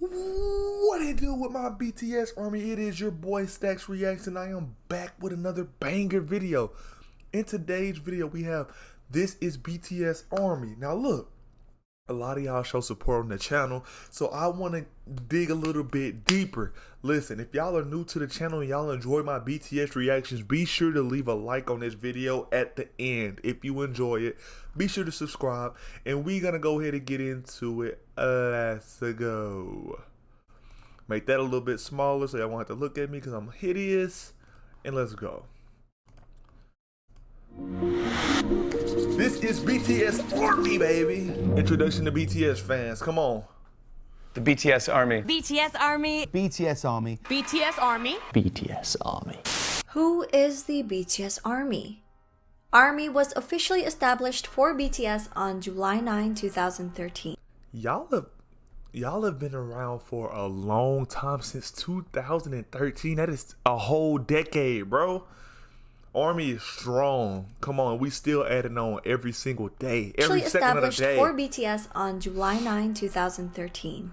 What it do with my BTS Army? It is your boy Stacks Reacts, and I am back with another banger video. In today's video, we have This is BTS Army. Now look, a lot of y'all show support on the channel, so I want to dig a little bit deeper. Listen, if y'all are new to the channel and y'all enjoy my BTS reactions, be sure to leave a like on this video at the end. If you enjoy it, be sure to subscribe, and we're gonna go ahead and get into it. Let's go. Make that a little bit smaller so y'all won't have to look at me because I'm hideous, and let's go. This is BTS Army, baby. Introduction to BTS fans. Come on. The BTS Army. BTS Army. BTS Army. BTS Army. BTS Army. Who is the BTS Army? Army was officially established for BTS on July 9, 2013. Y'all have been around for a long time, since 2013. That is a whole decade, bro. Army is strong. Come on, we still adding on every single day, every second of the day. Established for BTS on July 9, 2013.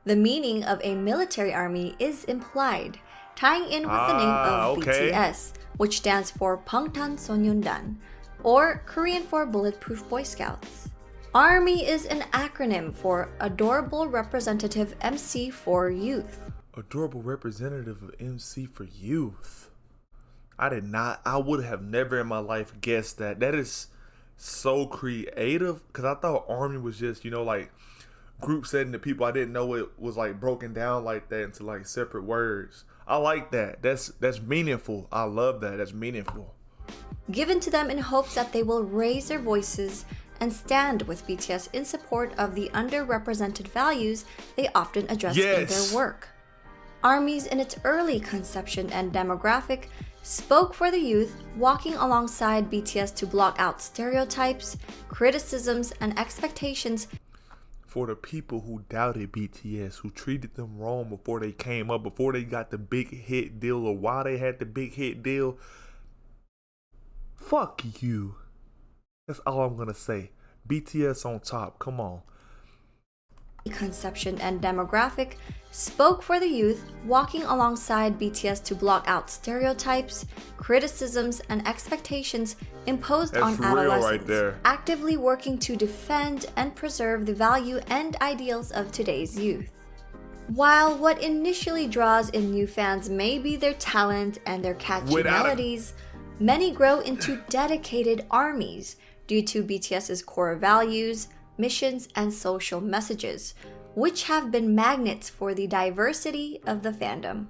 The meaning of a military army is implied, tying in with the name of BTS, which stands for Bangtan Sonyeondan, or Korean for Bulletproof Boy Scouts. Army is an acronym for Adorable Representative MC for Youth. Adorable Representative of MC for Youth. I would have never in my life guessed that. That is so creative, because I thought Army was just, like group setting the people. I didn't know it was like broken down like that into like separate words. I like that. That's meaningful. I love that. That's meaningful. Given to them in hopes that they will raise their voices and stand with BTS in support of the underrepresented values they often address in their work. Armies in its early conception and demographic spoke for the youth, walking alongside BTS to block out stereotypes, criticisms, and expectations. For the people who doubted BTS, who treated them wrong before they came up, before they got the big hit deal, or why they had the big hit deal, fuck you. That's all I'm gonna say. BTS on top, come on. Conception and demographic spoke for the youth, walking alongside BTS to block out stereotypes, criticisms, and expectations imposed on adolescents, actively working to defend and preserve the value and ideals of today's youth. While what initially draws in new fans may be their talent and their catchy melodies, many grow into dedicated armies due to BTS's core values, missions, and social messages, which have been magnets for the diversity of the fandom.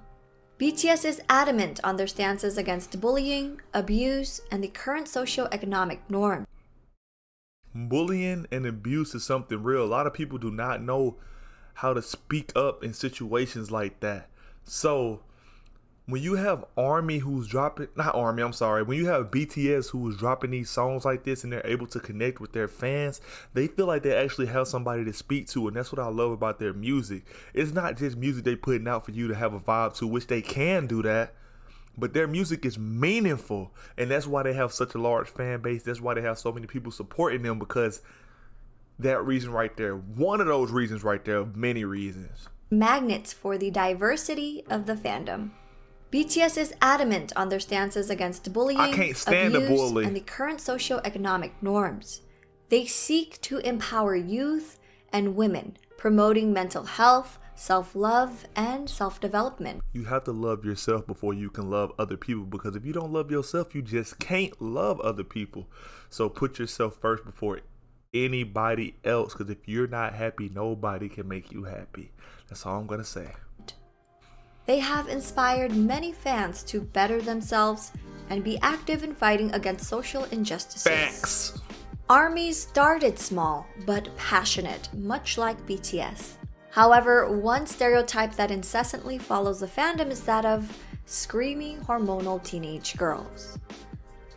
BTS is adamant on their stances against bullying, abuse, and the current socio-economic norm. Bullying and abuse is something real. A lot of people do not know how to speak up in situations like that. So when you have Army who's dropping, when you have BTS who is dropping these songs like this and they're able to connect with their fans, they feel like they actually have somebody to speak to, and that's what I love about their music. It's not just music they putting out for you to have a vibe to, which they can do that, but their music is meaningful, and that's why they have such a large fan base. That's why they have so many people supporting them, because that reason right there, one of those reasons right there, of many reasons. Magnets for the diversity of the fandom. BTS is adamant on their stances against bullying, abuse, and the current socio-economic norms. They seek to empower youth and women, promoting mental health, self-love, and self-development. You have to love yourself before you can love other people, because if you don't love yourself, you just can't love other people. So put yourself first before anybody else, because if you're not happy, nobody can make you happy. That's all I'm going to say. They have inspired many fans to better themselves and be active in fighting against social injustices. Facts. Armies started small but passionate, much like BTS. However, one stereotype that incessantly follows the fandom is that of screaming hormonal teenage girls.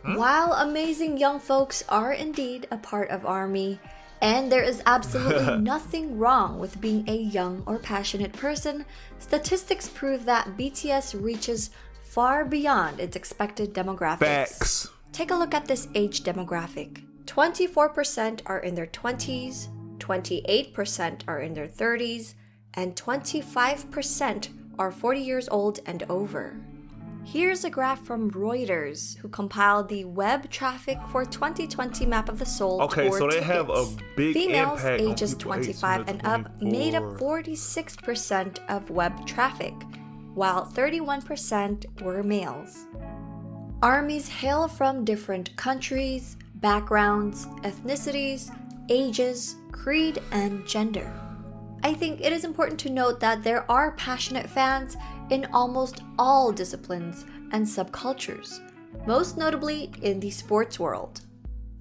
While amazing young folks are indeed a part of Army, and there is absolutely nothing wrong with being a young or passionate person, statistics prove that BTS reaches far beyond its expected demographics. Facts. Take a look at this age demographic. 24% are in their 20s, 28% are in their 30s, and 25% are 40 years old and over. Here's a graph from Reuters, who compiled the web traffic for 2020 map of the sold Okay, tour so they tickets. have a big Females impact on ages people 25 18 and to up made up 24. 46% of web traffic, while 31% were males. ARMYs hail from different countries, backgrounds, ethnicities, ages, creed, and gender. I think it is important to note that there are passionate fans in almost all disciplines and subcultures, most notably in the sports world.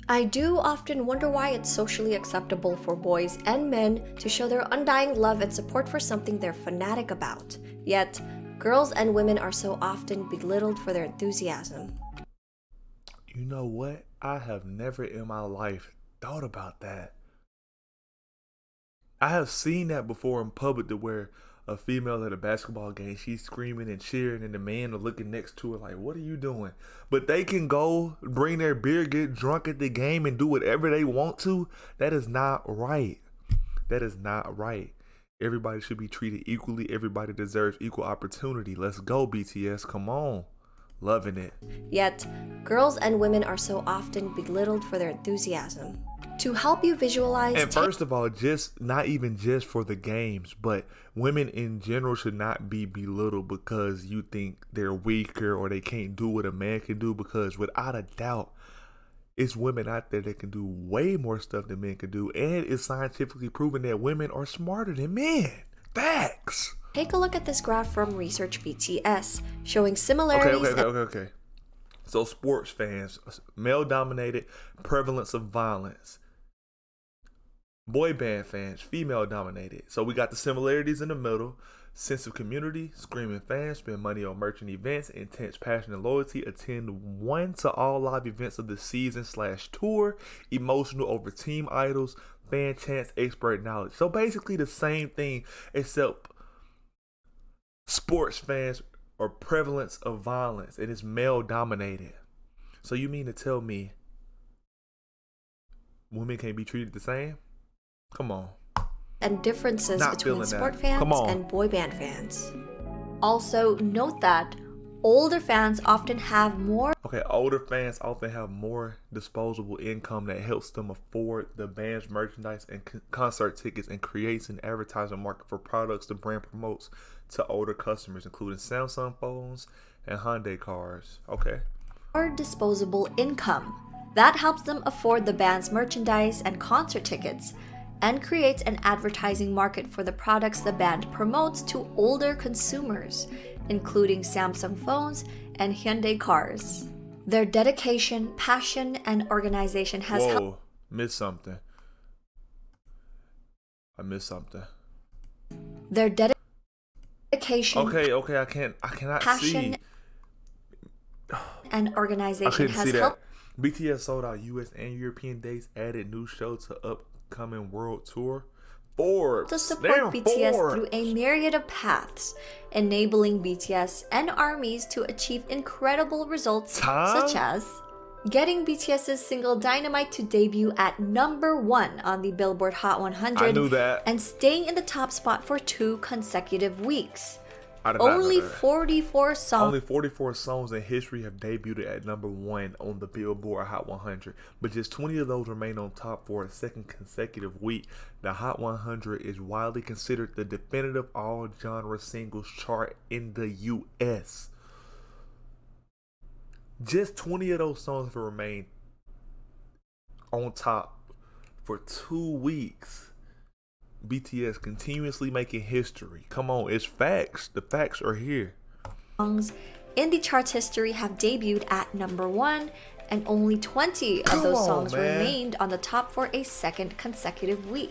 I do often wonder why it's socially acceptable for boys and men to show their undying love and support for something they're fanatic about, yet girls and women are so often belittled for their enthusiasm. You know what? I have never in my life thought about that. I have seen that before in public, to where a female at a basketball game, she's screaming and cheering, and the men are looking next to her like, what are you doing? But they can go bring their beer, get drunk at the game, and do whatever they want to. That is not right. That is not right. Everybody should be treated equally. Everybody deserves equal opportunity. Let's go, BTS. Come on. Loving it. Yet, girls and women are so often belittled for their enthusiasm. To help you visualize... And first of all, just not even just for the games, but women in general should not be belittled because you think they're weaker or they can't do what a man can do, because without a doubt, it's women out there that can do way more stuff than men can do, and it's scientifically proven that women are smarter than men. Facts. Take a look at this graph from Research BTS, showing similarities. Okay. So sports fans, male-dominated, prevalence of violence. Boy band fans, female-dominated. So we got the similarities in the middle. Sense of community, screaming fans, spend money on merchant events, intense passion and loyalty, attend one to all live events of the season/tour, emotional over team idols, fan chants, expert knowledge. So basically the same thing, except sports fans are prevalence of violence. It is male-dominated. So you mean to tell me women can't be treated the same? Come on. And differences Not between feeling sport that. fans Come on. and boy band fans. Also, note that older fans often have more Okay, older fans often have more disposable income that helps them afford the band's merchandise and concert tickets, and creates an advertising market for products the brand promotes to older customers, including Samsung phones and Hyundai cars. Okay. disposable income. That helps them afford the band's merchandise and concert tickets, and creates an advertising market for the products the band promotes to older consumers, including Samsung phones and Hyundai cars. Their dedication, passion, and organization has helped. Missed something. I missed something. Their dedication. Okay, I cannot passion, see. and I organization couldn't has see that. helped. BTS sold out US and European dates, added new show to upcoming world tour. Forbes. To support Damn, BTS Forbes. through a myriad of paths, enabling BTS and ARMYs to achieve incredible results, such as getting BTS's single Dynamite to debut at #1 on the Billboard Hot 100 I knew that. and staying in the top spot for 2 consecutive weeks. I did not know Only that. 44 songs. Only 44 songs in history have debuted at #1 on the Billboard Hot 100, but just 20 of those remain on top for a second consecutive week. The Hot 100 is widely considered the definitive all-genre singles chart in the U.S. Just 20 of those songs have remained on top for 2 weeks. BTS continuously making history. Come on, it's facts. The facts are here. Songs in the chart's history have debuted at #1, and only 20 of those songs remained on the top for a second consecutive week.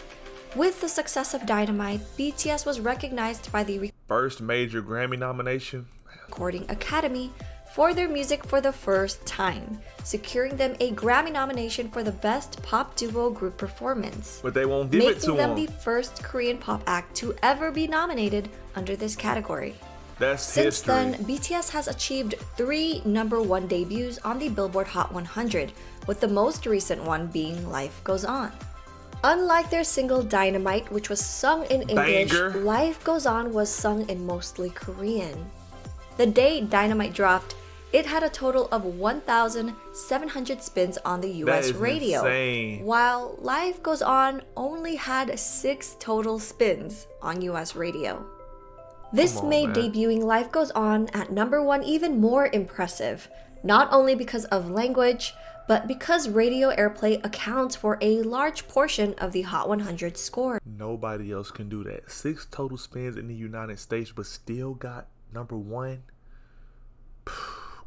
With the success of Dynamite, BTS was recognized by the First major Grammy nomination. Recording Academy for their music for the first time, securing them a Grammy nomination for the Best Pop Duo Group Performance. But they won't give it to making them them. the first Korean pop act to ever be nominated under this category. That's Since history. then, BTS has achieved 3 #1 debuts on the Billboard Hot 100, with the most recent one being Life Goes On. Unlike their single Dynamite, which was sung in English, Banger. Life Goes On was sung in mostly Korean. The day Dynamite dropped, it had a total of 1,700 spins on the US That is radio, insane. while Life Goes On only had 6 total spins on US radio. This Come on, made man. debuting Life Goes On at number 1 even more impressive, not only because of language, but because radio airplay accounts for a large portion of the Hot 100 score. Nobody else can do that. 6 total spins in the United States, but still got number 1.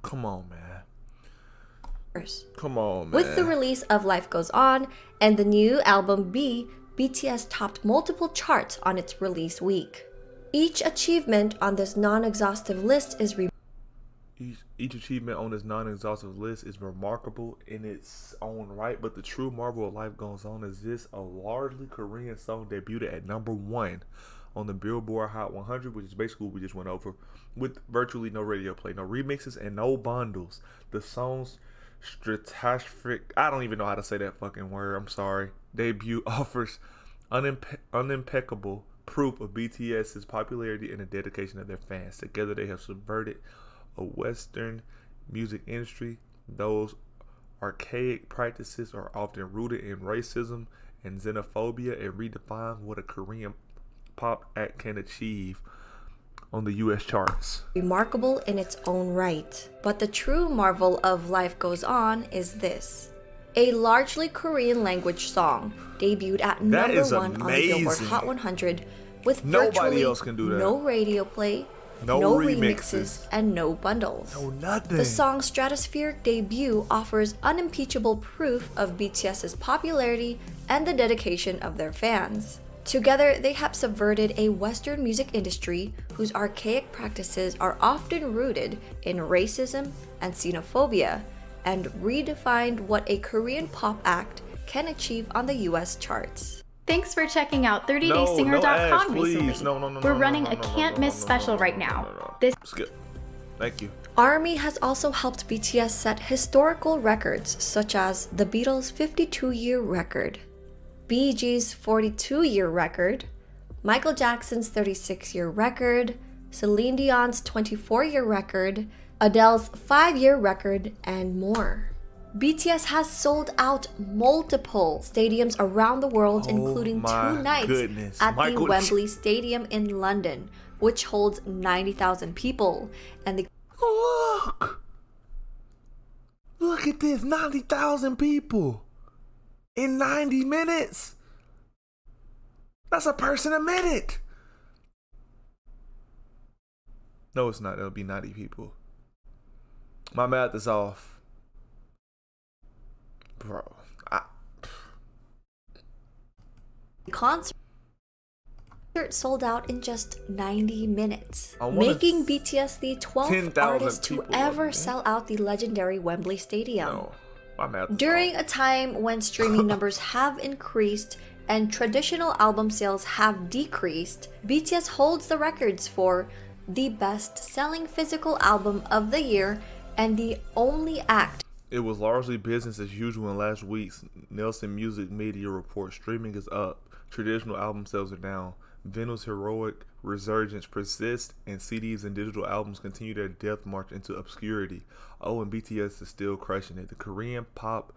Come on, man. Come on, man. With the release of Life Goes On and the new album B, BTS topped multiple charts on its release week. Each achievement on this non-exhaustive list is Each achievement on this non-exhaustive list is remarkable in its own right, but the true marvel of Life Goes On is this: a largely Korean song debuted at number 1 on the Billboard Hot 100, which is basically what we just went over, with virtually no radio play, no remixes, and no bundles. The song's stratospheric, I don't even know how to say that fucking word, I'm sorry, debut offers unimpeccable proof of BTS's popularity and the dedication of their fans. Together they have subverted a Western music industry. Those archaic practices are often rooted in racism and xenophobia, and redefine what a Korean pop act can achieve on the US charts. remarkable in its own right. But the true marvel of Life Goes On is this: a largely Korean language song debuted at That number is 1 on the Billboard amazing. Hot 100 with Nobody virtually else can do that. no radio play, No remixes, remixes. and no bundles. No, nothing. The song's stratospheric debut offers unimpeachable proof of BTS's popularity and the dedication of their fans. Together, they have subverted a Western music industry whose archaic practices are often rooted in racism and xenophobia, and redefined what a Korean pop act can achieve on the US charts. Thanks for checking out No, 30daysinger.com ads, please. recently. No, We're running no, a no, can't no, miss no, special no, right no, now. no, no. This Skip. Thank you. Army has also helped BTS set historical records such as the Beatles' 52-year record, Bee Gees' 42-year record, Michael Jackson's 36-year record, Celine Dion's 24-year record, Adele's 5-year record, and more. BTS has sold out multiple stadiums around the world, including 2 nights at the Wembley Stadium in London, which holds 90,000 people, and the Look at this, 90,000 people in 90 minutes. That's a person a minute. No, it's not. It'll be 90 people. My math is off. Bro. concert sold out in just 90 minutes, I wanna making BTS the 12th 10,000 artist to people ever like that. sell out the legendary Wembley Stadium. No, my math is During off. a time when streaming numbers have increased and traditional album sales have decreased, BTS holds the records for the best-selling physical album of the year and the only act It was largely business as usual in last week's Nielsen Music Media report. Streaming is up. Traditional album sales are down. Vinyl's heroic resurgence persists, and CDs and digital albums continue their death march into obscurity. Oh, and BTS is still crushing it. The Korean pop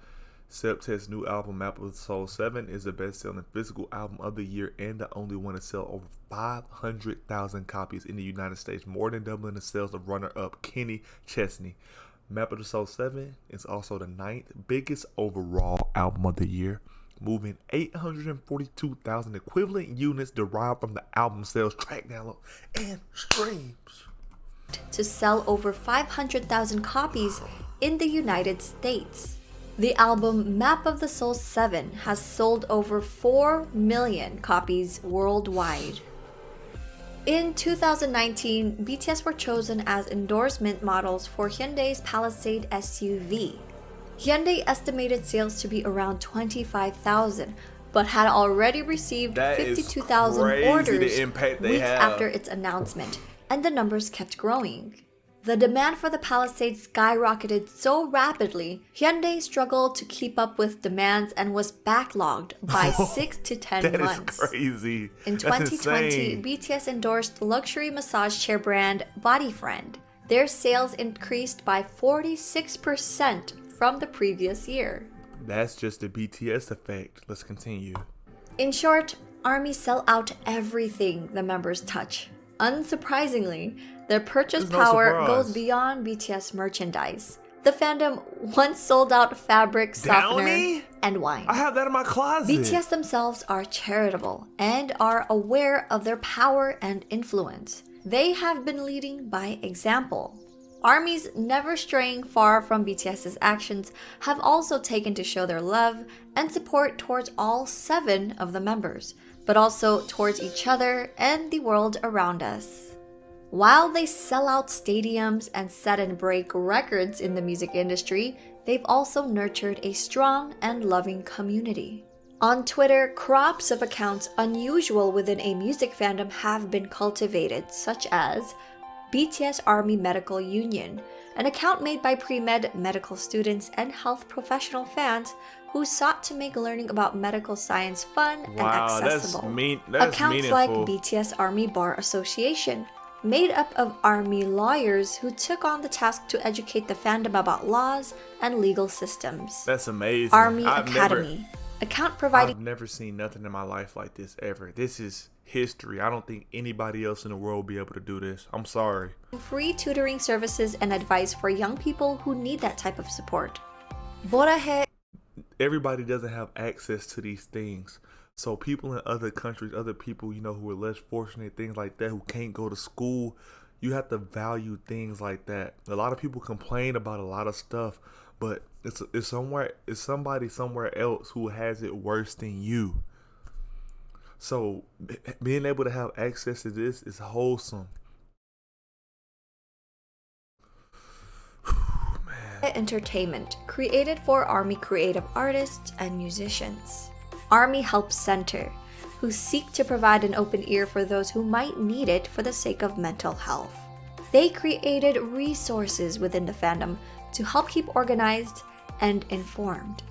septet's new album, Map of the Soul 7, is the best-selling physical album of the year and the only one to sell over 500,000 copies in the United States, more than doubling the sales of runner-up Kenny Chesney. Map of the Soul 7 is also the 9th biggest overall album of the year, moving 842,000 equivalent units derived from the album sales, track download, and streams. to sell over 500,000 copies in the United States. The album Map of the Soul 7 has sold over 4 million copies worldwide. In 2019, BTS were chosen as endorsement models for Hyundai's Palisade SUV. Hyundai estimated sales to be around 25,000, but had already received That is 52,000 crazy, orders the impact they weeks have. after its announcement, and the numbers kept growing. The demand for the Palisade skyrocketed so rapidly, Hyundai struggled to keep up with demands and was backlogged by 6 to 10 months. That is crazy. In 2020, BTS endorsed luxury massage chair brand Bodyfriend. Their sales increased by 46% from the previous year. That's just the BTS effect. Let's continue. In short, ARMY sell out everything the members touch. Unsurprisingly, their purchase power goes beyond BTS merchandise. The fandom once sold out fabric softener and wine. I have that in my closet. BTS themselves are charitable and are aware of their power and influence. They have been leading by example. ARMYs never straying far from BTS's actions have also taken to show their love and support towards all 7 of the members, but also towards each other and the world around us. While they sell out stadiums and set and break records in the music industry, they've also nurtured a strong and loving community. On Twitter, crops of accounts unusual within a music fandom have been cultivated, such as BTS Army Medical Union, an account made by pre-med medical students and health professional fans who sought to make learning about medical science fun and accessible. That's accounts meaningful. like BTS Army Bar Association, made up of ARMY lawyers who took on the task to educate the fandom about laws and legal systems. That's amazing. ARMY Academy, account providing... I've never seen nothing in my life like this ever. This is history. I don't think anybody else in the world will be able to do this. I'm sorry. Free tutoring services and advice for young people who need that type of support. Borahe. Everybody doesn't have access to these things. So people in other countries, other people, who are less fortunate, things like that, who can't go to school, you have to value things like that. A lot of people complain about a lot of stuff, but it's somebody somewhere else who has it worse than you. So being able to have access to this is wholesome. Entertainment, created for ARMY creative artists and musicians. ARMY Help Center, who seek to provide an open ear for those who might need it for the sake of mental health. They created resources within the fandom to help keep organized and informed.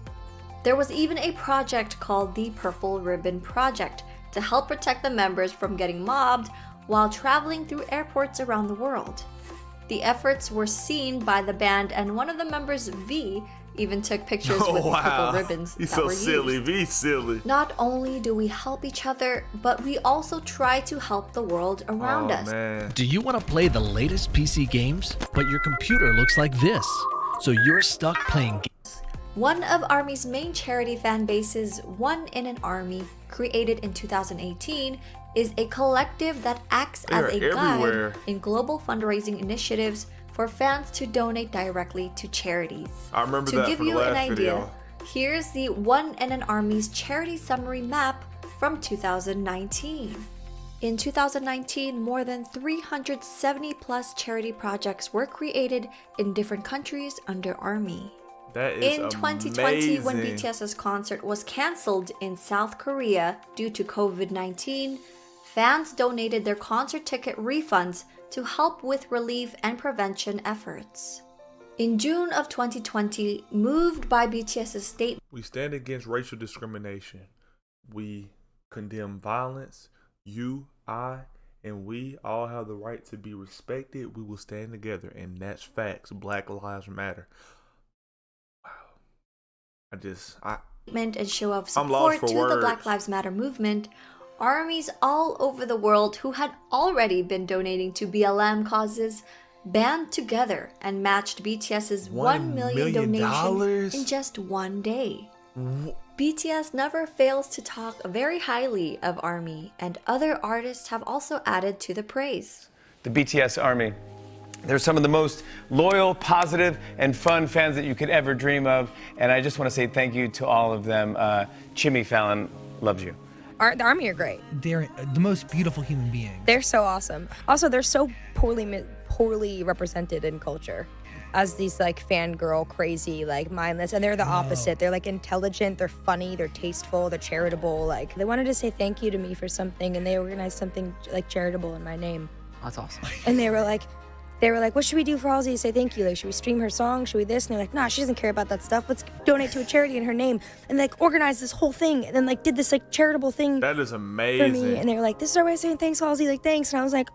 There was even a project called the Purple Ribbon Project to help protect the members from getting mobbed while traveling through airports around the world. The efforts were seen by the band, and one of the members, V, even took pictures with the purple ribbons He's that so were silly. used. Be silly. Not only do we help each other, but we also try to help the world around us. Man. Do you want to play the latest PC games, but your computer looks like this? So you're stuck playing games. One of ARMY's main charity fan bases, One in an Army, created in 2018, is a collective that acts as a guide in global fundraising initiatives for fans to donate directly to charities. I remember to that give from the you an last idea, video. here's the One in an Army's charity summary map from 2019. In 2019, more than 370 plus charity projects were created in different countries under ARMY. That is in 2020, amazing. when BTS's concert was cancelled in South Korea due to COVID-19, fans donated their concert ticket refunds to help with relief and prevention efforts. In June of 2020, moved by BTS's statement, We stand against racial discrimination. We condemn violence. You, I, and we all have the right to be respected. We will stand together, and that's facts. Black Lives Matter. and show of I'm lost support for to words. the Black Lives Matter movement, armies all over the world who had already been donating to BLM causes band together and matched BTS's $1 million donation in just one day. BTS never fails to talk very highly of ARMY, and other artists have also added to the praise. The BTS Army. They're some of the most loyal, positive, and fun fans that you could ever dream of, and I just want to say thank you to all of them. Jimmy Fallon loves you. The Army are great. They're the most beautiful human beings. They're so awesome. Also, they're so poorly represented in culture as these like fangirl, crazy, like mindless, and they're the opposite. They're like intelligent, they're funny, they're tasteful, they're charitable. Like they wanted to say thank you to me for something, and they organized something like charitable in my name. That's awesome. And they were like, they were like, what should we do for Halsey to say thank you? Like, should we stream her song? Should we this? And they're like, nah, she doesn't care about that stuff. Let's donate to a charity in her name. And like organized this whole thing and then like did this like charitable thing. That is For amazing. me. And they were like, this is our way of saying thanks, Halsey. Like, thanks. And I was like,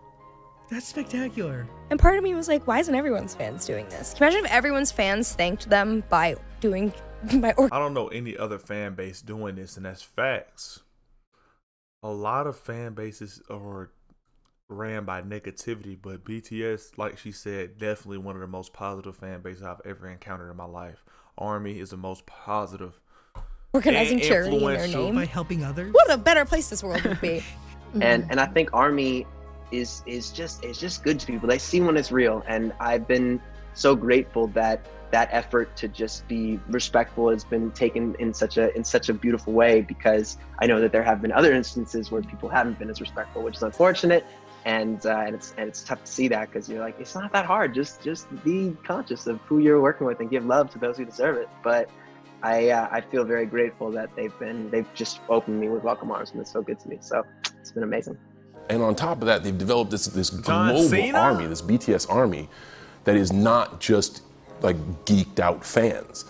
That's spectacular. and part of me was like, why isn't everyone's fans doing this? Can you imagine if everyone's fans thanked them by doing, I don't know any other fan base doing this, and that's facts. A lot of fan bases are ran by negativity, but BTS, like she said, definitely one of the most positive fan bases I've ever encountered in my life. Army is the most positive. organizing and charity in their influential. name? By helping others. What a better place this world would be. And I think Army is just good to people. They see when it's real, and I've been so grateful that that effort to just be respectful has been taken in such a beautiful way, because I know that there have been other instances where people haven't been as respectful, which is unfortunate. And it's tough to see that, because you're like, it's not that hard. Just be conscious of who you're working with and give love to those who deserve it. But I feel very grateful that they've just opened me with welcome arms, and it's so good to me. So it's been amazing. And on top of that, they've developed this John global Cena? army, this BTS Army, that is not just like geeked out fans.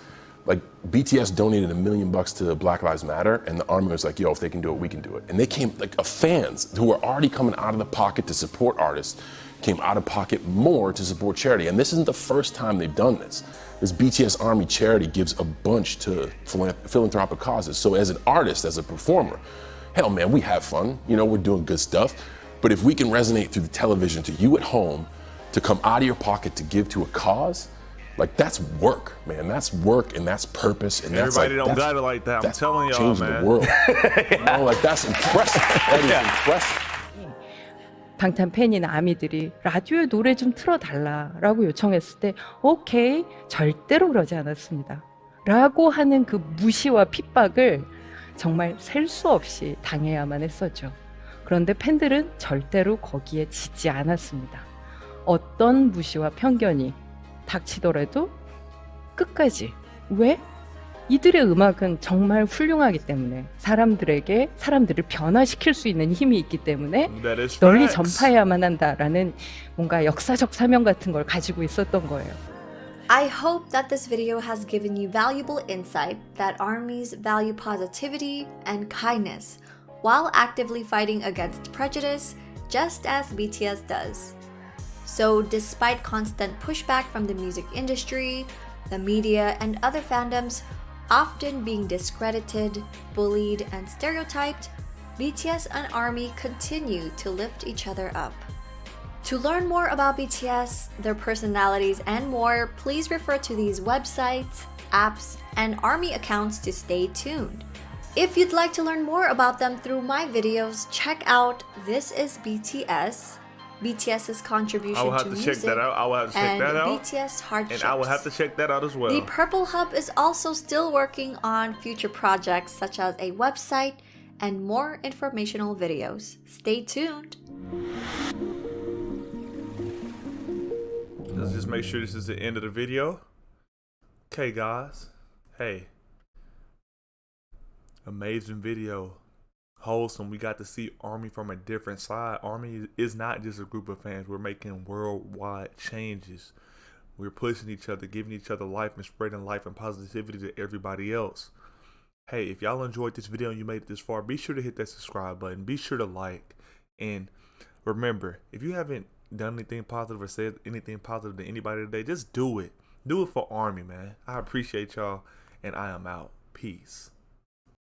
Like BTS donated $1 million to Black Lives Matter, and the Army was like, yo, if they can do it, we can do it. And they came, like fans who were already coming out of the pocket to support artists, came out of pocket more to support charity. And this isn't the first time they've done this. This BTS Army charity gives a bunch to philanthropic causes. So as an artist, as a performer, hell man, we have fun, we're doing good stuff. But if we can resonate through the television to you at home, to come out of your pocket to give to a cause, like that's work, man. That's work, and that's purpose, and Everybody that's don't got it like that. I'm that's telling y'all, changing man. the world. Like that's impressive. That is impressive. 방탄팬이나 아미들이 라디오에 노래 좀 틀어달라라고 요청했을 때 오케이, 절대로 그러지 않았습니다. 라고 하는 그 무시와 핍박을 정말 셀 수 없이 당해야만 했었죠. 그런데 팬들은 절대로 거기에 지지 않았습니다. 어떤 무시와 편견이 닥치더라도 끝까지. 왜? 이들의 음악은 정말 훌륭하기 때문에 사람들을 변화시킬 수 있는 힘이 있기 때문에 That is 널리 facts. 전파해야만 한다라는 뭔가 역사적 사명 같은 걸 가지고 있었던 거예요. I hope that this video has given you valuable insight that armies value positivity and kindness while actively fighting against prejudice, just as BTS does. So despite constant pushback from the music industry, the media, and other fandoms often being discredited, bullied, and stereotyped, BTS and ARMY continue to lift each other up. To learn more about BTS, their personalities, and more, please refer to these websites, apps, and ARMY accounts to stay tuned. If you'd like to learn more about them through my videos, check out This is BTS, BTS's contribution I will have to to music, check that out. I will have to check and that out. BTS Hardships. And I will have to check that out as well. The Purple Hub is also still working on future projects such as a website and more informational videos. Stay tuned. Let's just make sure this is the end of the video. Okay, guys. Hey. Amazing video. Wholesome. We got to see ARMY from a different side. ARMY is not just a group of fans. We're making worldwide changes. We're pushing each other, giving each other life, and spreading life and positivity to everybody else. Hey, if y'all enjoyed this video and you made it this far, be sure to hit that subscribe button. Be sure to like. And remember, if you haven't done anything positive or said anything positive to anybody today, just do it. Do it for ARMY, man. I appreciate y'all, and I am out. Peace.